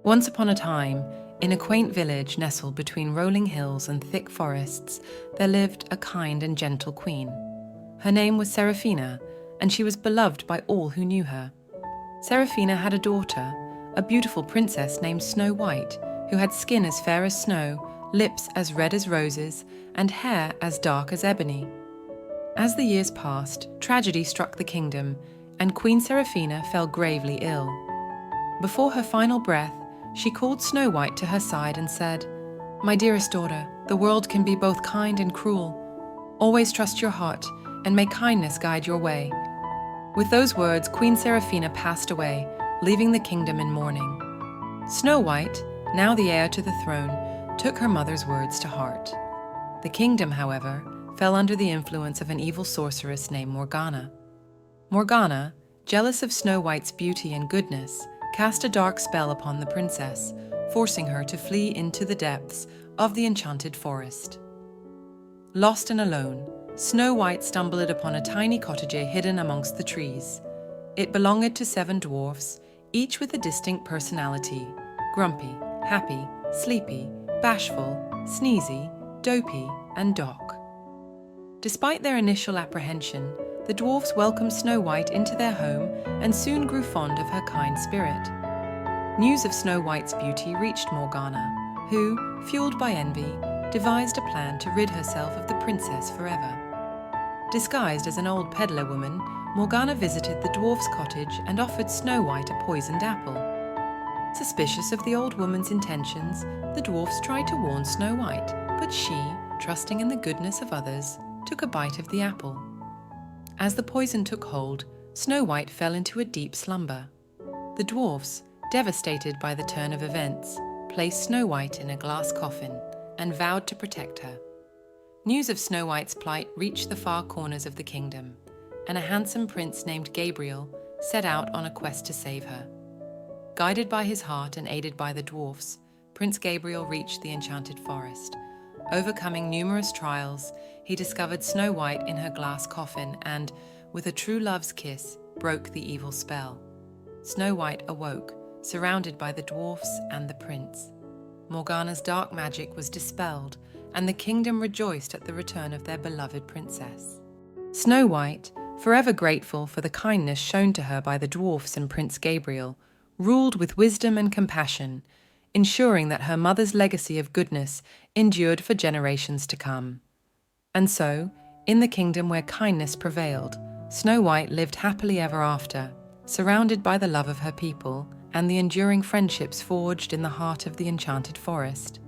Once upon a time, in a quaint village nestled between rolling hills and thick forests, there lived a kind and gentle queen. Her name was Seraphina, and she was beloved by all who knew her. Seraphina had a daughter, a beautiful princess named Snow White, who had skin as fair as snow, lips as red as roses, and hair as dark as ebony. As the years passed, tragedy struck the kingdom, and Queen Seraphina fell gravely ill. Before her final breath, she called Snow White to her side and said, "My dearest daughter, the world can be both kind and cruel. Always trust your heart, and may kindness guide your way." With those words, Queen Seraphina passed away, leaving the kingdom in mourning. Snow White, now the heir to the throne, took her mother's words to heart. The kingdom, however, fell under the influence of an evil sorceress named Morgana. Morgana, jealous of Snow White's beauty and goodness, cast a dark spell upon the princess, forcing her to flee into the depths of the enchanted forest. Lost and alone, Snow White stumbled upon a tiny cottage hidden amongst the trees. It belonged to 7 dwarfs, each with a distinct personality: grumpy, happy, sleepy, bashful, sneezy, dopey, and doc. Despite their initial apprehension, the dwarfs welcomed Snow White into their home and soon grew fond of her kind spirit. News of Snow White's beauty reached Morgana, who, fueled by envy, devised a plan to rid herself of the princess forever. Disguised as an old peddler woman, Morgana visited the dwarf's cottage and offered Snow White a poisoned apple. Suspicious of the old woman's intentions, the dwarfs tried to warn Snow White, but she, trusting in the goodness of others, took a bite of the apple. As the poison took hold, Snow White fell into a deep slumber. The dwarfs, devastated by the turn of events, placed Snow White in a glass coffin and vowed to protect her. News of Snow White's plight reached the far corners of the kingdom, and a handsome prince named Gabriel set out on a quest to save her. Guided by his heart and aided by the dwarfs, Prince Gabriel reached the enchanted forest. Overcoming numerous trials, he discovered Snow White in her glass coffin and, with a true love's kiss, broke the evil spell. Snow White awoke, surrounded by the dwarfs and the prince. Morgana's dark magic was dispelled, and the kingdom rejoiced at the return of their beloved princess. Snow White, forever grateful for the kindness shown to her by the dwarfs and Prince Gabriel, ruled with wisdom and compassion, ensuring that her mother's legacy of goodness endured for generations to come. And so, in the kingdom where kindness prevailed, Snow White lived happily ever after, surrounded by the love of her people and the enduring friendships forged in the heart of the enchanted forest.